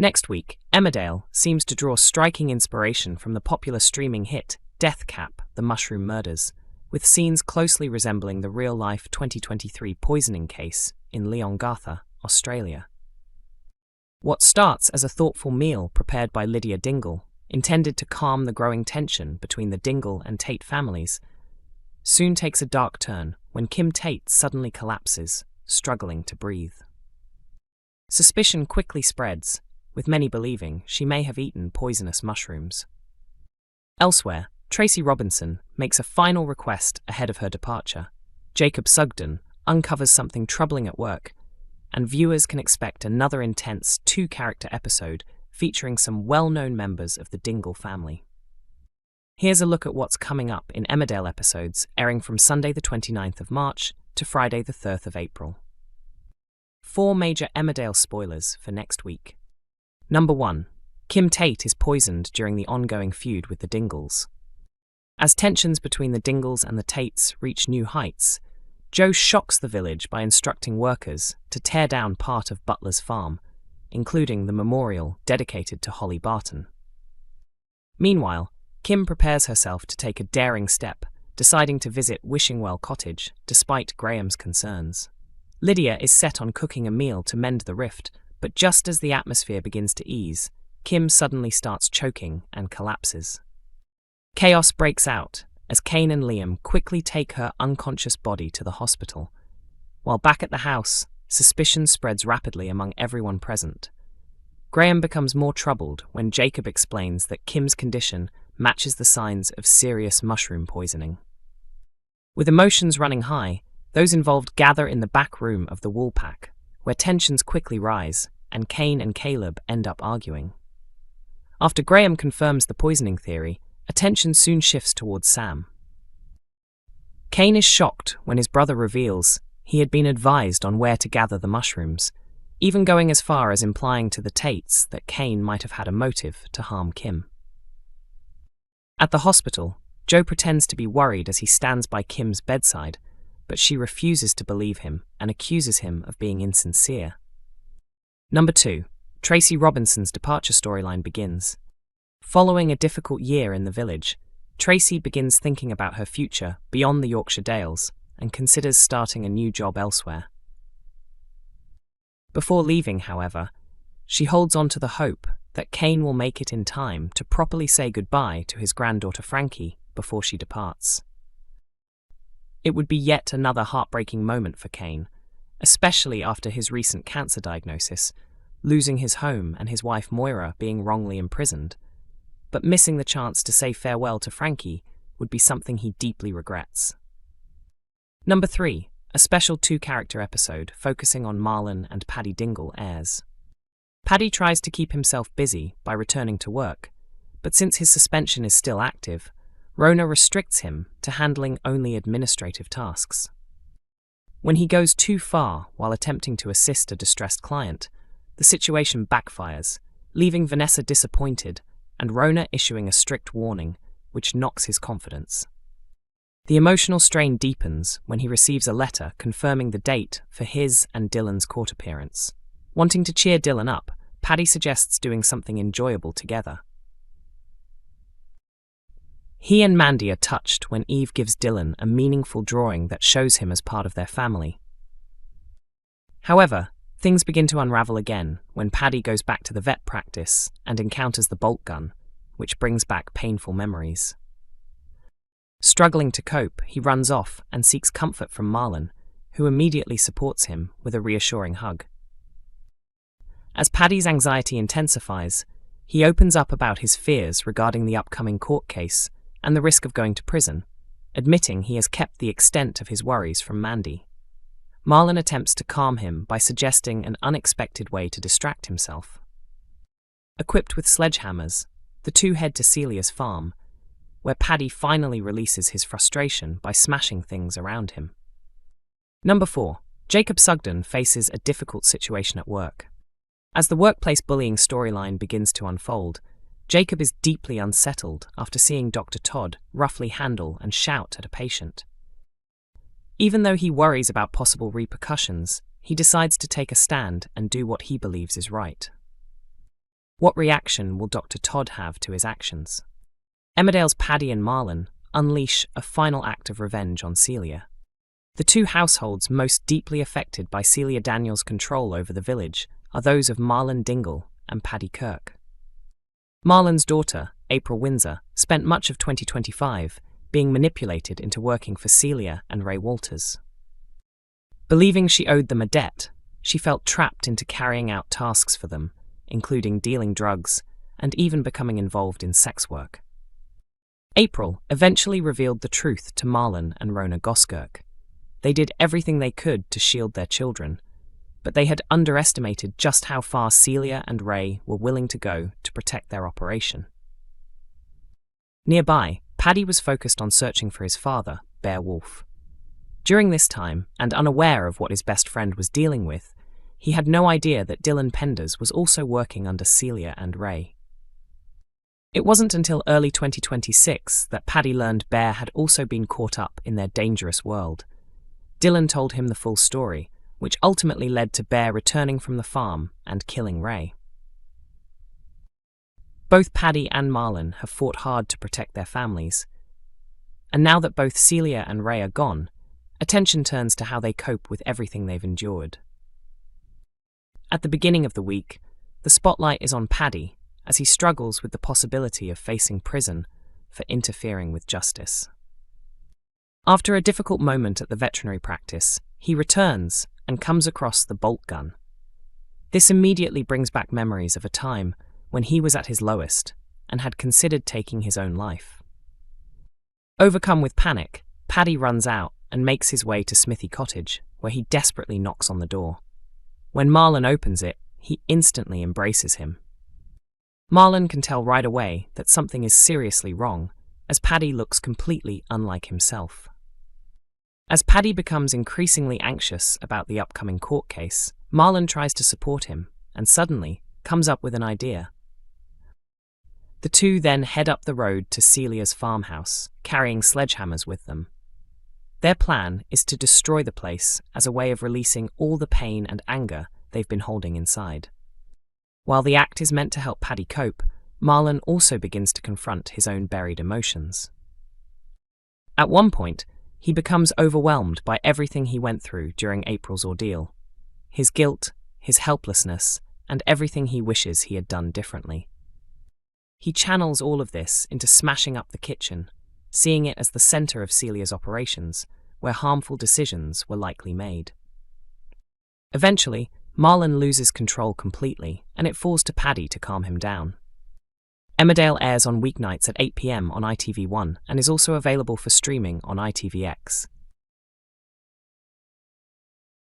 Next week, Emmerdale seems to draw striking inspiration from the popular streaming hit Death Cap: The Mushroom Murders, with scenes closely resembling the real-life 2023 poisoning case in Leongatha, Australia. What starts as a thoughtful meal prepared by Lydia Dingle, intended to calm the growing tension between the Dingle and Tate families, soon takes a dark turn when Kim Tate suddenly collapses, struggling to breathe. Suspicion quickly spreads, with many believing she may have eaten poisonous mushrooms. Elsewhere, Tracy Robinson makes a final request ahead of her departure. Jacob Sugden uncovers something troubling at work, and viewers can expect another intense two-character episode featuring some well-known members of the Dingle family. Here's a look at what's coming up in Emmerdale episodes airing from Sunday the 29th of March to Friday the 3rd of April. 4 major Emmerdale spoilers for next week. Number 1. Kim Tate is poisoned during the ongoing feud with the Dingles. As tensions between the Dingles and the Tates reach new heights, Joe shocks the village by instructing workers to tear down part of Butler's farm, including the memorial dedicated to Holly Barton. Meanwhile, Kim prepares herself to take a daring step, deciding to visit Wishingwell Cottage despite Graham's concerns. Lydia is set on cooking a meal to mend the rift, but just as the atmosphere begins to ease, Kim suddenly starts choking and collapses. Chaos breaks out as Kane and Liam quickly take her unconscious body to the hospital. While back at the house, suspicion spreads rapidly among everyone present. Graham becomes more troubled when Jacob explains that Kim's condition matches the signs of serious mushroom poisoning. With emotions running high, those involved gather in the back room of the Woolpack, where tensions quickly rise, and Kane and Caleb end up arguing. After Graham confirms the poisoning theory, attention soon shifts towards Sam. Kane is shocked when his brother reveals he had been advised on where to gather the mushrooms, even going as far as implying to the Tates that Kane might have had a motive to harm Kim. At the hospital, Joe pretends to be worried as he stands by Kim's bedside, but she refuses to believe him and accuses him of being insincere. Number 2. Tracy Robinson's departure storyline begins. Following a difficult year in the village, Tracy begins thinking about her future beyond the Yorkshire Dales and considers starting a new job elsewhere. Before leaving, however, she holds on to the hope that Kane will make it in time to properly say goodbye to his granddaughter Frankie before she departs. It would be yet another heartbreaking moment for Kane, especially after his recent cancer diagnosis, losing his home and his wife Moira being wrongly imprisoned. But missing the chance to say farewell to Frankie would be something he deeply regrets. Number 3. A special two-character episode focusing on Marlon and Paddy Dingle airs. Paddy tries to keep himself busy by returning to work, but since his suspension is still active, Rona restricts him to handling only administrative tasks. When he goes too far while attempting to assist a distressed client, the situation backfires, leaving Vanessa disappointed and Rona issuing a strict warning, which knocks his confidence. The emotional strain deepens when he receives a letter confirming the date for his and Dylan's court appearance. Wanting to cheer Dylan up, Paddy suggests doing something enjoyable together. He and Mandy are touched when Eve gives Dylan a meaningful drawing that shows him as part of their family. However, things begin to unravel again when Paddy goes back to the vet practice and encounters the bolt gun, which brings back painful memories. Struggling to cope, he runs off and seeks comfort from Marlon, who immediately supports him with a reassuring hug. As Paddy's anxiety intensifies, he opens up about his fears regarding the upcoming court case and the risk of going to prison, admitting he has kept the extent of his worries from Mandy. Marlon attempts to calm him by suggesting an unexpected way to distract himself. Equipped with sledgehammers, the two head to Celia's farm, where Paddy finally releases his frustration by smashing things around him. Number 4. Jacob Sugden faces a difficult situation at work. As the workplace bullying storyline begins to unfold, Jacob is deeply unsettled after seeing Dr. Todd roughly handle and shout at a patient. Even though he worries about possible repercussions, he decides to take a stand and do what he believes is right. What reaction will Dr. Todd have to his actions? Emmerdale's Paddy and Marlon unleash a final act of revenge on Celia. The two households most deeply affected by Celia Daniels' control over the village are those of Marlon Dingle and Paddy Kirk. Marlon's daughter, April Windsor, spent much of 2025 being manipulated into working for Celia and Ray Walters. Believing she owed them a debt, she felt trapped into carrying out tasks for them, including dealing drugs and even becoming involved in sex work. April eventually revealed the truth to Marlon and Rona Goskirk. They did everything they could to shield their children, but they had underestimated just how far Celia and Ray were willing to go to protect their operation. Nearby, Paddy was focused on searching for his father, Bear Wolf. During this time, and unaware of what his best friend was dealing with, he had no idea that Dylan Penders was also working under Celia and Ray. It wasn't until early 2026 that Paddy learned Bear had also been caught up in their dangerous world. Dylan told him the full story, which ultimately led to Bear returning from the farm and killing Ray. Both Paddy and Marlon have fought hard to protect their families, and now that both Celia and Ray are gone, attention turns to how they cope with everything they've endured. At the beginning of the week, the spotlight is on Paddy as he struggles with the possibility of facing prison for interfering with justice. After a difficult moment at the veterinary practice, he returns and comes across the bolt gun. This immediately brings back memories of a time when he was at his lowest and had considered taking his own life. Overcome with panic, Paddy runs out and makes his way to Smithy Cottage, where he desperately knocks on the door. When Marlon opens it, he instantly embraces him. Marlon can tell right away that something is seriously wrong, as Paddy looks completely unlike himself. As Paddy becomes increasingly anxious about the upcoming court case, Marlon tries to support him and suddenly comes up with an idea. The two then head up the road to Celia's farmhouse, carrying sledgehammers with them. Their plan is to destroy the place as a way of releasing all the pain and anger they've been holding inside. While the act is meant to help Paddy cope, Marlon also begins to confront his own buried emotions. At one point, he becomes overwhelmed by everything he went through during April's ordeal. His guilt, his helplessness, and everything he wishes he had done differently. He channels all of this into smashing up the kitchen, seeing it as the center of Celia's operations, where harmful decisions were likely made. Eventually, Marlon loses control completely, and it falls to Paddy to calm him down. Emmerdale airs on weeknights at 8 p.m. on ITV1 and is also available for streaming on ITVX.